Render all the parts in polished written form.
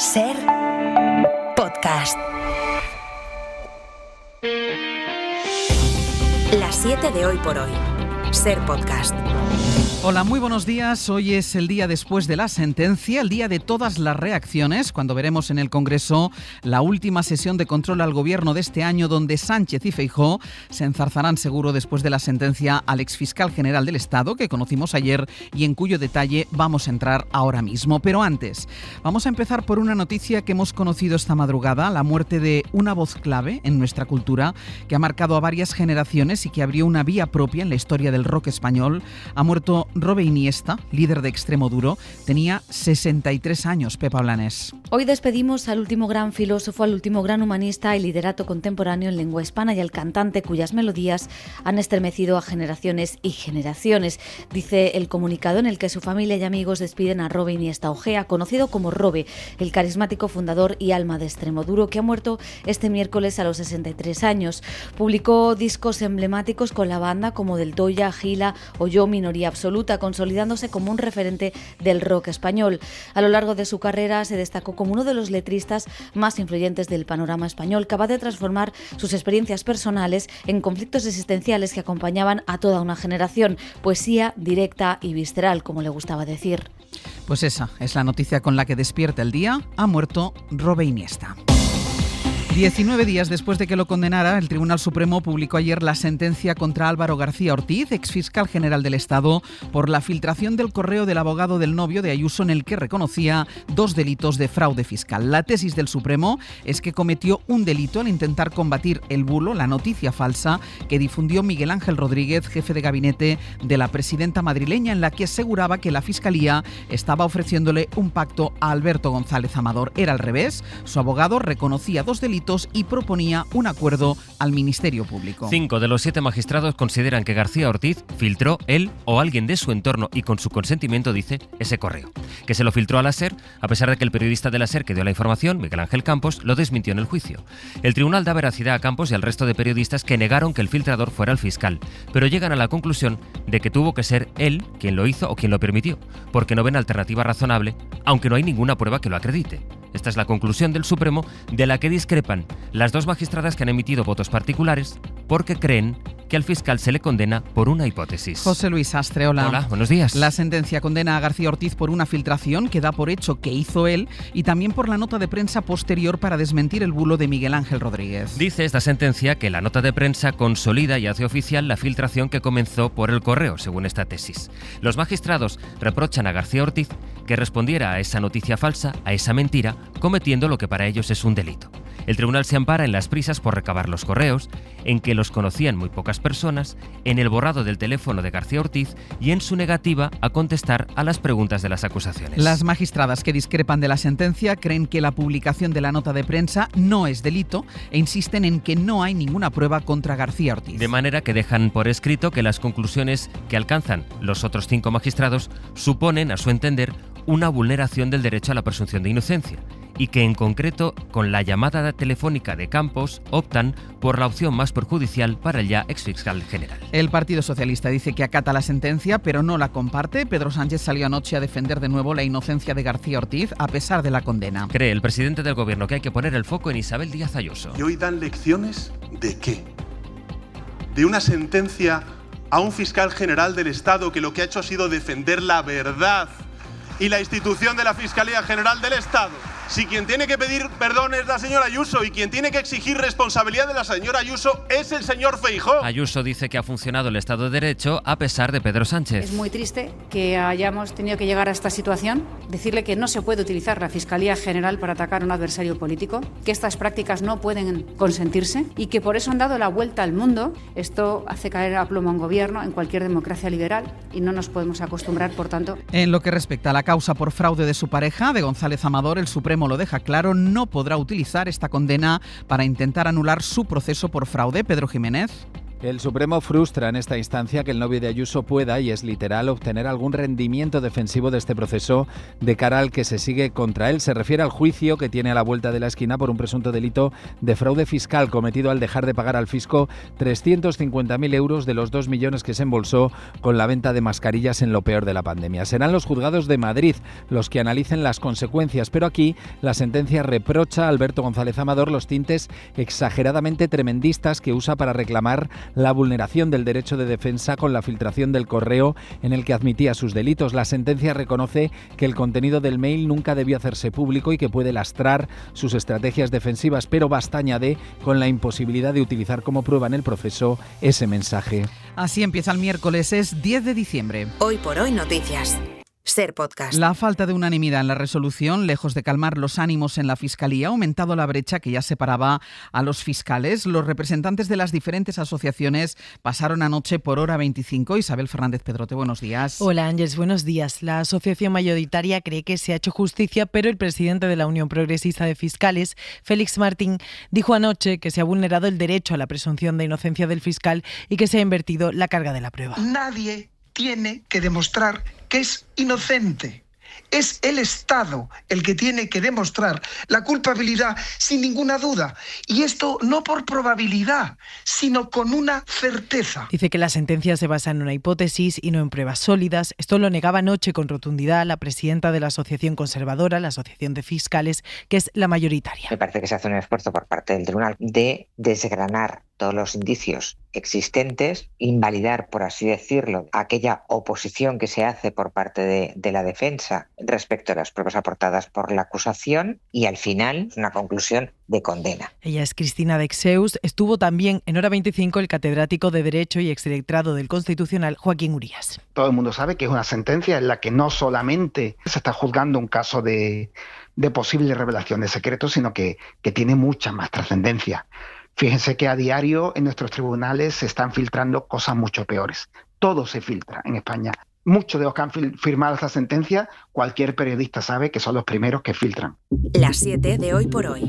Ser podcast. Las 7 de hoy por hoy. Ser podcast. Hola, muy buenos días. Hoy es el día después de la sentencia, el día de todas las reacciones, cuando veremos en el Congreso la última sesión de control al gobierno de este año, donde Sánchez y Feijóo se enzarzarán seguro después de la sentencia al exfiscal general del Estado, que conocimos ayer y en cuyo detalle vamos a entrar ahora mismo. Pero antes, vamos a empezar por una noticia que hemos conocido esta madrugada, la muerte de una voz clave en nuestra cultura, que ha marcado a varias generaciones y que abrió una vía propia en la historia del rock español. Ha muerto Robe Iniesta, líder de Extremoduro. Tenía 63 años, Pepa Blanes. Hoy despedimos al último gran filósofo, al último gran humanista y liderato contemporáneo en lengua hispana y al cantante cuyas melodías han estremecido a generaciones y generaciones. Dice el comunicado en el que su familia y amigos despiden a Robe Iniesta Ojea, conocido como Robe, el carismático fundador y alma de Extremoduro, que ha muerto este miércoles a los 63 años. Publicó discos emblemáticos con la banda como Del Toya, Gila o Yo, Minoría Absoluta, consolidándose como un referente del rock español. A lo largo de su carrera se destacó como uno de los letristas más influyentes del panorama español, capaz de transformar sus experiencias personales en conflictos existenciales que acompañaban a toda una generación. Poesía directa y visceral, como le gustaba decir. Pues esa es la noticia con la que despierta el día. Ha muerto Robe Iniesta. 19 días después de que lo condenara, el Tribunal Supremo publicó ayer la sentencia contra Álvaro García Ortiz, exfiscal general del Estado, por la filtración del correo del abogado del novio de Ayuso en el que reconocía 2 delitos de fraude fiscal. La tesis del Supremo es que cometió un delito al intentar combatir el bulo, la noticia falsa, que difundió Miguel Ángel Rodríguez, jefe de gabinete de la presidenta madrileña, en la que aseguraba que la Fiscalía estaba ofreciéndole un pacto a Alberto González Amador. Era al revés. Su abogado reconocía 2 delitos y proponía un acuerdo al Ministerio Público. 5 de los 7 magistrados consideran que García Ortiz filtró él o alguien de su entorno y con su consentimiento, dice, ese correo. Que se lo filtró a la SER, a pesar de que el periodista de la SER que dio la información, Miguel Ángel Campos, lo desmintió en el juicio. El tribunal da veracidad a Campos y al resto de periodistas que negaron que el filtrador fuera el fiscal, pero llegan a la conclusión de que tuvo que ser él quien lo hizo o quien lo permitió, porque no ven alternativa razonable, aunque no hay ninguna prueba que lo acredite. Esta es la conclusión del Supremo, de la que discrepan las 2 magistradas que han emitido votos particulares porque creen que al fiscal se le condena por una hipótesis. José Luis Astre, hola. Hola, buenos días. La sentencia condena a García Ortiz por una filtración que da por hecho que hizo él y también por la nota de prensa posterior para desmentir el bulo de Miguel Ángel Rodríguez. Dice esta sentencia que la nota de prensa consolida y hace oficial la filtración que comenzó por el correo, según esta tesis. Los magistrados reprochan a García Ortiz que respondiera a esa noticia falsa, a esa mentira, cometiendo lo que para ellos es un delito. El tribunal se ampara en las prisas por recabar los correos, en que los conocían muy pocas personas, en el borrado del teléfono de García Ortiz y en su negativa a contestar a las preguntas de las acusaciones. Las magistradas que discrepan de la sentencia creen que la publicación de la nota de prensa no es delito e insisten en que no hay ninguna prueba contra García Ortiz. De manera que dejan por escrito que las conclusiones que alcanzan los otros 5 magistrados suponen, a su entender, una vulneración del derecho a la presunción de inocencia y que en concreto con la llamada telefónica de Campos optan por la opción más perjudicial para el ya exfiscal general. El Partido Socialista dice que acata la sentencia pero no la comparte. Pedro Sánchez salió anoche a defender de nuevo la inocencia de García Ortiz a pesar de la condena. Cree el presidente del gobierno que hay que poner el foco en Isabel Díaz Ayuso. ¿Y hoy dan lecciones de qué? ¿De una sentencia a un fiscal general del Estado que lo que ha hecho ha sido defender la verdad y la institución de la Fiscalía General del Estado? Si quien tiene que pedir perdón es la señora Ayuso y quien tiene que exigir responsabilidad de la señora Ayuso es el señor Feijóo. Ayuso dice que ha funcionado el Estado de Derecho a pesar de Pedro Sánchez. Es muy triste que hayamos tenido que llegar a esta situación, decirle que no se puede utilizar la Fiscalía General para atacar a un adversario político, que estas prácticas no pueden consentirse y que por eso han dado la vuelta al mundo. Esto hace caer a plomo a un gobierno en cualquier democracia liberal y no nos podemos acostumbrar, por tanto. En lo que respecta a la causa por fraude de su pareja, de González Amador, el Supremo lo deja claro, no podrá utilizar esta condena para intentar anular su proceso por fraude. Pedro Jiménez. El Supremo frustra en esta instancia que el novio de Ayuso pueda, y es literal, obtener algún rendimiento defensivo de este proceso de cara al que se sigue contra él. Se refiere al juicio que tiene a la vuelta de la esquina por un presunto delito de fraude fiscal cometido al dejar de pagar al fisco 350.000 euros de los 2 millones que se embolsó con la venta de mascarillas en lo peor de la pandemia. Serán los juzgados de Madrid los que analicen las consecuencias, pero aquí la sentencia reprocha a Alberto González Amador los tintes exageradamente tremendistas que usa para reclamar la vulneración del derecho de defensa con la filtración del correo en el que admitía sus delitos. La sentencia reconoce que el contenido del mail nunca debió hacerse público y que puede lastrar sus estrategias defensivas, pero basta, añade, con la imposibilidad de utilizar como prueba en el proceso ese mensaje. Así empieza el miércoles, es 10 de diciembre. Hoy por hoy noticias. Ser Podcast. La falta de unanimidad en la resolución, lejos de calmar los ánimos en la Fiscalía, ha aumentado la brecha que ya separaba a los fiscales. Los representantes de las diferentes asociaciones pasaron anoche por hora 25. Isabel Fernández Pedrote, buenos días. Hola Ángeles, buenos días. La asociación mayoritaria cree que se ha hecho justicia, pero el presidente de la Unión Progresista de Fiscales, Félix Martín, dijo anoche que se ha vulnerado el derecho a la presunción de inocencia del fiscal y que se ha invertido la carga de la prueba. Nadie tiene que demostrar que es inocente. Es el Estado el que tiene que demostrar la culpabilidad sin ninguna duda. Y esto no por probabilidad, sino con una certeza. Dice que la sentencia se basa en una hipótesis y no en pruebas sólidas. Esto lo negaba anoche con rotundidad la presidenta de la Asociación Conservadora, la Asociación de Fiscales, que es la mayoritaria. Me parece que se hace un esfuerzo por parte del tribunal de desgranar todos los indicios existentes, invalidar, por así decirlo, aquella oposición que se hace por parte de la defensa respecto a las pruebas aportadas por la acusación y al final una conclusión de condena. Ella es Cristina Dexeus. Estuvo también en hora 25 el catedrático de Derecho y exletrado del Constitucional Joaquín Urías. Todo el mundo sabe que es una sentencia en la que no solamente se está juzgando un caso de posible revelación de secretos, sino que tiene mucha más trascendencia. Fíjense que a diario en nuestros tribunales se están filtrando cosas mucho peores. Todo se filtra en España. Muchos de los que han firmado esta sentencia, cualquier periodista sabe que son los primeros que filtran. Las 7 de Hoy por Hoy.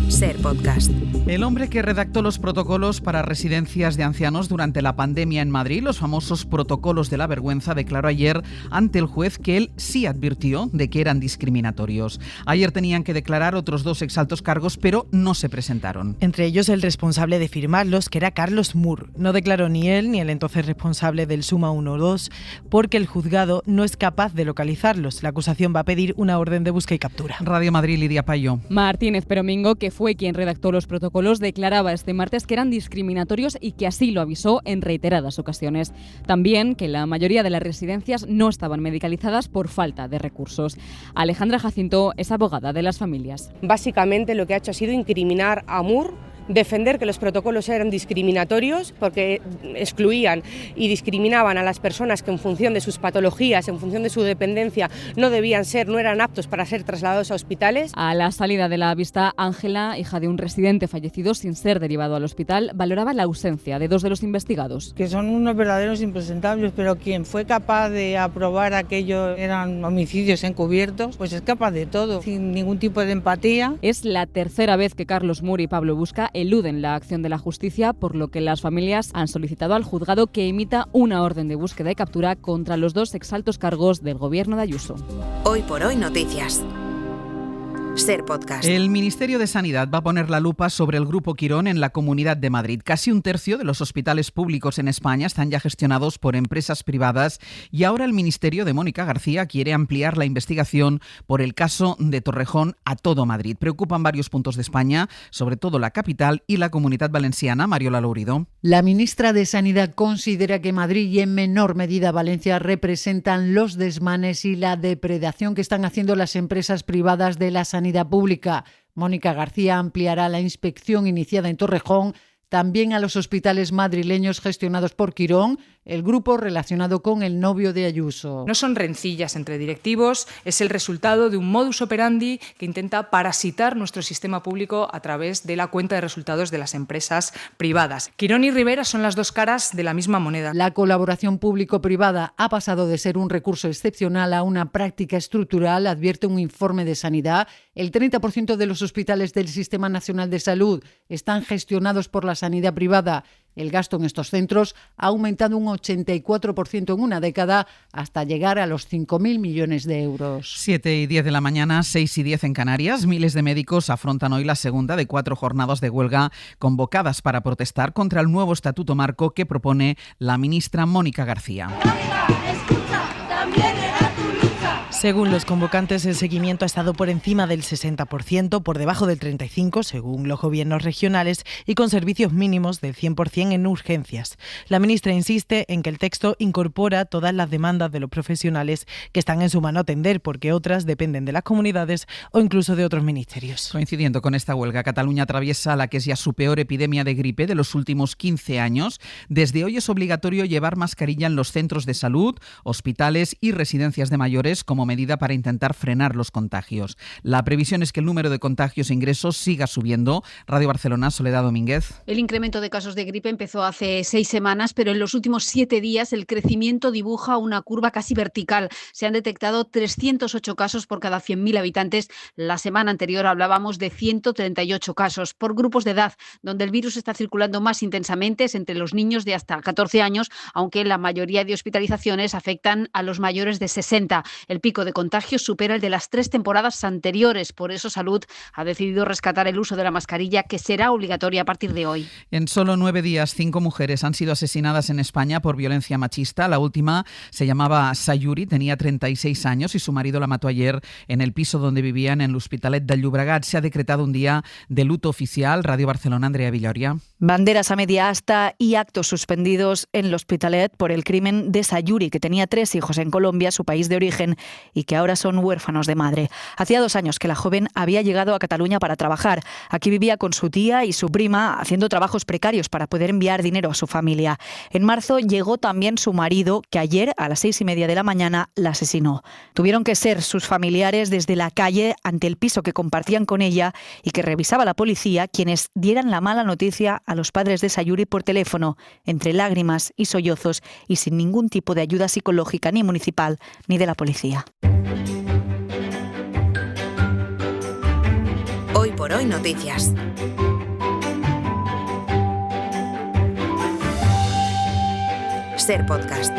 Ser Podcast. El hombre que redactó los protocolos para residencias de ancianos durante la pandemia en Madrid, los famosos protocolos de la vergüenza, declaró ayer ante el juez que él sí advirtió de que eran discriminatorios. Ayer tenían que declarar otros 2 exaltos cargos, pero no se presentaron. Entre ellos el responsable de firmarlos, que era Carlos Moore. No declaró ni él ni el entonces responsable del Suma 1-2, porque el juzgado no es capaz de localizarlos. La acusación va a pedir una orden de busca y captura. Radio Madrid, Lidia Payo. Martínez Peromingo, que fue quien redactó los protocolos, declaraba este martes que eran discriminatorios y que así lo avisó en reiteradas ocasiones. También que la mayoría de las residencias no estaban medicalizadas por falta de recursos. Alejandra Jacinto es abogada de las familias. Básicamente lo que ha hecho ha sido incriminar a Moore, defender que los protocolos eran discriminatorios porque excluían y discriminaban a las personas que en función de sus patologías, en función de su dependencia, no eran aptos para ser trasladados a hospitales. A la salida de la vista, Ángela, hija de un residente fallecido sin ser derivado al hospital, valoraba la ausencia de 2 de los investigados. Que son unos verdaderos impresentables, pero quien fue capaz de aprobar aquello eran homicidios encubiertos, pues es capaz de todo, sin ningún tipo de empatía. Es la tercera vez que Carlos Moore y Pablo Busca eluden la acción de la justicia, por lo que las familias han solicitado al juzgado que emita una orden de búsqueda y captura contra los 2 exaltos cargos del gobierno de Ayuso. Hoy por hoy noticias. Ser Podcast. El Ministerio de Sanidad va a poner la lupa sobre el Grupo Quirón en la Comunidad de Madrid. Casi 1/3 de los hospitales públicos en España están ya gestionados por empresas privadas y ahora el Ministerio de Mónica García quiere ampliar la investigación por el caso de Torrejón a todo Madrid. Preocupan varios puntos de España, sobre todo la capital y la Comunidad Valenciana. Mariola Lourido. La ministra de Sanidad considera que Madrid y en menor medida Valencia representan los desmanes y la depredación que están haciendo las empresas privadas de la sanidad pública. Mónica García ampliará la inspección iniciada en Torrejón también a los hospitales madrileños gestionados por Quirón, el grupo relacionado con el novio de Ayuso. No son rencillas entre directivos, es el resultado de un modus operandi que intenta parasitar nuestro sistema público a través de la cuenta de resultados de las empresas privadas. Quirón y Rivera son las 2 caras de la misma moneda. La colaboración público-privada ha pasado de ser un recurso excepcional a una práctica estructural, advierte un informe de Sanidad El 30% de los hospitales del Sistema Nacional de Salud están gestionados por la sanidad privada. El gasto en estos centros ha aumentado un 84% en una década hasta llegar a los 5.000 millones de euros. 7:10 de la mañana, 6:10 en Canarias. Miles de médicos afrontan hoy la segunda de 4 jornadas de huelga convocadas para protestar contra el nuevo estatuto marco que propone la ministra Mónica García. Según los convocantes, el seguimiento ha estado por encima del 60%, por debajo del 35%, según los gobiernos regionales, y con servicios mínimos del 100% en urgencias. La ministra insiste en que el texto incorpora todas las demandas de los profesionales que están en su mano atender, porque otras dependen de las comunidades o incluso de otros ministerios. Coincidiendo con esta huelga, Cataluña atraviesa la que es ya su peor epidemia de gripe de los últimos 15 años. Desde hoy es obligatorio llevar mascarilla en los centros de salud, hospitales y residencias de mayores como medida para intentar frenar los contagios. La previsión es que el número de contagios e ingresos siga subiendo. Radio Barcelona, Soledad Domínguez. El incremento de casos de gripe empezó hace 6 semanas, pero en los últimos 7 días el crecimiento dibuja una curva casi vertical. Se han detectado 308 casos por cada 100.000 habitantes. La semana anterior hablábamos de 138 casos. Por grupos de edad, donde el virus está circulando más intensamente, es entre los niños de hasta 14 años, aunque la mayoría de hospitalizaciones afectan a los mayores de 60. El pico de contagios supera el de las 3 temporadas anteriores. Por eso Salud ha decidido rescatar el uso de la mascarilla, que será obligatoria a partir de hoy. En solo 9 días, 5 mujeres han sido asesinadas en España por violencia machista. La última se llamaba Sayuri, tenía 36 años y su marido la mató ayer en el piso donde vivían en l'Hospitalet de Llobregat. Se ha decretado un día de luto oficial. Radio Barcelona, Andrea Villoria. Banderas a media asta y actos suspendidos en l'Hospitalet por el crimen de Sayuri, que tenía 3 hijos en Colombia, su país de origen, y que ahora son huérfanos de madre. Hacía 2 años que la joven había llegado a Cataluña para trabajar. Aquí vivía con su tía y su prima, haciendo trabajos precarios para poder enviar dinero a su familia. En marzo llegó también su marido, que ayer a las 6:30 de la mañana la asesinó. Tuvieron que ser sus familiares desde la calle ante el piso que compartían con ella y que revisaba la policía quienes dieran la mala noticia a los padres de Sayuri por teléfono, entre lágrimas y sollozos y sin ningún tipo de ayuda psicológica ni municipal ni de la policía. Hoy por hoy noticias. Ser podcast.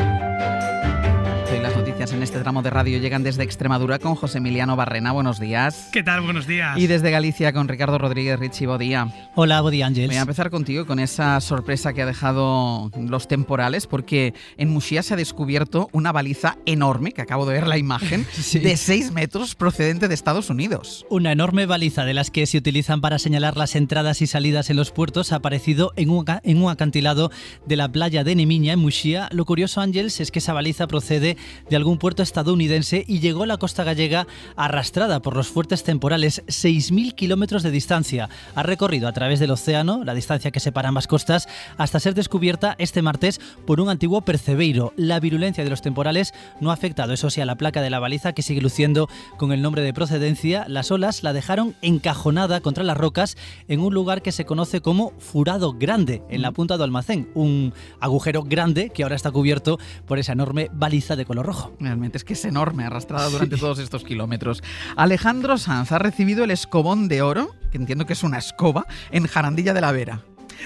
Hoy las noticias en este tramo de radio llegan desde Extremadura con José Emiliano Barrena. Buenos días. ¿Qué tal? Buenos días. Y desde Galicia con Ricardo Rodríguez. Richie, buen día. Hola, buen día, Ángels. Voy a empezar contigo con esa sorpresa que ha dejado los temporales, porque en Muxía se ha descubierto una baliza enorme, que acabo de ver la imagen, sí, de 6 metros procedente de Estados Unidos. Una enorme baliza de las que se utilizan para señalar las entradas y salidas en los puertos ha aparecido en un acantilado de la playa de Nemiña, en Muxía. Lo curioso, Ángels, es que esa baliza procede de algún puerto estadounidense y llegó a la costa gallega arrastrada por los fuertes temporales. 6.000 kilómetros de distancia ha recorrido a través del océano, la distancia que separa ambas costas, hasta ser descubierta este martes por un antiguo percebeiro. La virulencia de los temporales no ha afectado, eso sí, a la placa de la baliza, que sigue luciendo con el nombre de procedencia. Las olas la dejaron encajonada contra las rocas en un lugar que se conoce como Furado Grande, en la punta de Almacén, un agujero grande que ahora está cubierto por esa enorme baliza de color rojo. Realmente es que es enorme, arrastrada durante todos estos kilómetros. Alejandro Sanz ha recibido el Escobón de Oro, que entiendo que es una escoba, en Jarandilla de la Vera.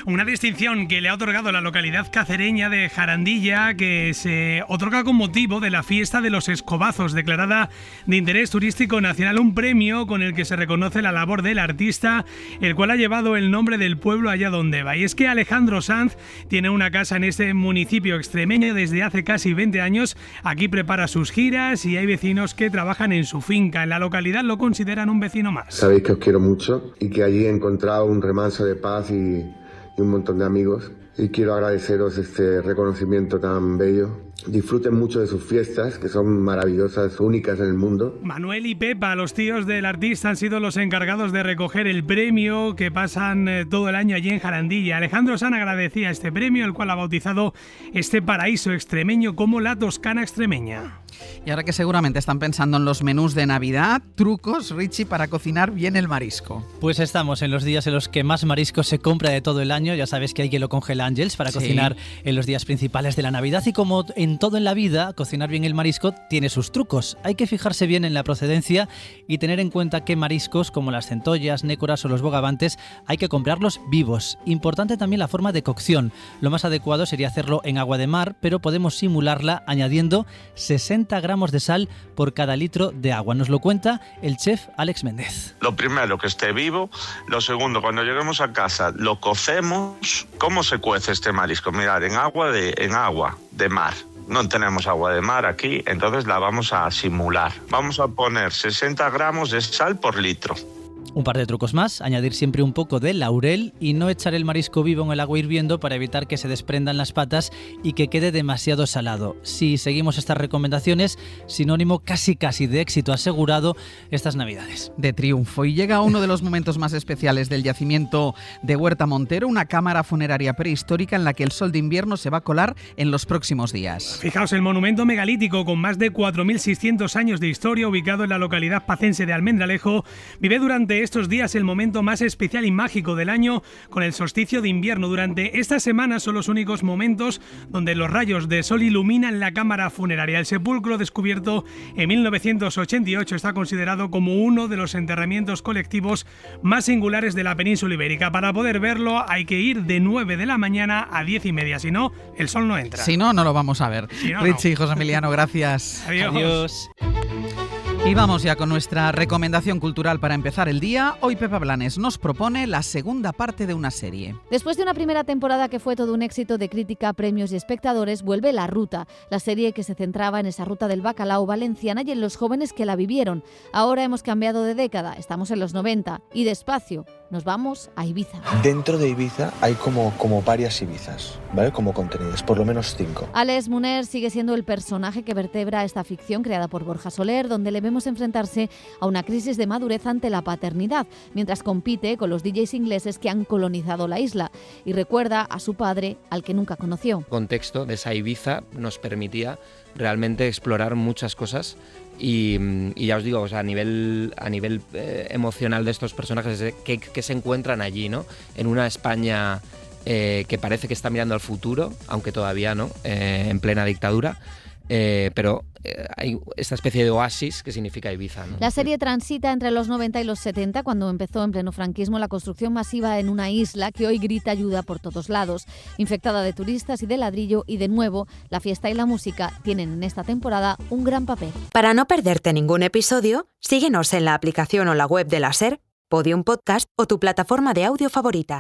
Una distinción que le ha otorgado la localidad cacereña de Jarandilla, que se otorga con motivo de la fiesta de los escobazos, declarada de interés turístico nacional, un premio con el que se reconoce la labor del artista, el cual ha llevado el nombre del pueblo allá donde va. Y es que Alejandro Sanz tiene una casa en este municipio extremeño desde hace casi 20 años. Aquí prepara sus giras y hay vecinos que trabajan en su finca. En la localidad lo consideran un vecino más. Sabéis que os quiero mucho y que allí he encontrado un remanso de paz y un montón de amigos, y quiero agradeceros este reconocimiento tan bello. Disfruten mucho de sus fiestas, que son maravillosas, únicas en el mundo. Manuel y Pepa, los tíos del artista, han sido los encargados de recoger el premio, que pasan todo el año allí en Jarandilla. Alejandro Sanz agradecía este premio, el cual ha bautizado este paraíso extremeño como la Toscana extremeña. Y ahora que seguramente están pensando en los menús de Navidad, trucos, Richie, para cocinar bien el marisco. Pues estamos en los días en los que más marisco se compra de todo el año. Ya sabes que hay que lo congela Ángels para cocinar en los días principales de la Navidad. Y como en todo en la vida, cocinar bien el marisco tiene sus trucos. Hay que fijarse bien en la procedencia y tener en cuenta que mariscos como las centollas, nécoras o los bogavantes hay que comprarlos vivos. Importante también la forma de cocción. Lo más adecuado sería hacerlo en agua de mar, pero podemos simularla añadiendo 60 gramos de sal por cada litro de agua. Nos lo cuenta el chef Alex Méndez. Lo primero, que esté vivo. Lo segundo, cuando lleguemos a casa, lo cocemos. ¿Cómo se cuece este marisco? Mirad, en agua de mar. No tenemos agua de mar aquí, entonces la vamos a simular. Vamos a poner 60 gramos de sal por litro. Un par de trucos más, añadir siempre un poco de laurel y no echar el marisco vivo en el agua hirviendo para evitar que se desprendan las patas y que quede demasiado salado. Si seguimos estas recomendaciones, sinónimo casi de éxito asegurado estas Navidades. De triunfo. Y llega uno de los momentos más especiales del yacimiento de Huerta Montero, una cámara funeraria prehistórica en la que el sol de invierno se va a colar en los próximos días. Fijaos, el monumento megalítico con más de 4.600 años de historia, ubicado en la localidad pacense de Almendralejo, vive durante estos días el momento más especial y mágico del año con el solsticio de invierno. Durante estas semanas son los únicos momentos donde los rayos de sol iluminan la cámara funeraria. El sepulcro, descubierto en 1988, está considerado como uno de los enterramientos colectivos más singulares de la península ibérica. Para poder verlo hay que ir de 9 de la mañana a 10:30, si no, el sol no entra. Si no, no lo vamos a ver. Si no, Richie, no. José Emiliano, gracias. Adiós. Y vamos ya con nuestra recomendación cultural para empezar el día. Hoy Pepa Blanes nos propone la segunda parte de una serie. Después de una primera temporada que fue todo un éxito de crítica, premios y espectadores, vuelve La Ruta, la serie que se centraba en esa ruta del bacalao valenciana y en los jóvenes que la vivieron. Ahora hemos cambiado de década, estamos en los 90 y despacio nos vamos a Ibiza. Dentro de Ibiza hay como varias Ibizas, ¿vale? Como contenidos, por lo menos 5. Alex Muner sigue siendo el personaje que vertebra esta ficción creada por Borja Soler, donde le vemos enfrentarse a una crisis de madurez ante la paternidad, mientras compite con los DJs ingleses que han colonizado la isla y recuerda a su padre, al que nunca conoció. El contexto de esa Ibiza nos permitía realmente explorar muchas cosas y ya os digo, o sea, a nivel emocional de estos personajes que se encuentran allí, ¿no? En una España que parece que está mirando al futuro, aunque todavía no, en plena dictadura. Pero hay esta especie de oasis que significa Ibiza, ¿no? La serie transita entre los 90 y los 70, cuando empezó en pleno franquismo la construcción masiva en una isla que hoy grita ayuda por todos lados, infectada de turistas y de ladrillo, y de nuevo la fiesta y la música tienen en esta temporada un gran papel. Para no perderte ningún episodio, síguenos en la aplicación o la web de la SER, Podium Podcast o tu plataforma de audio favorita.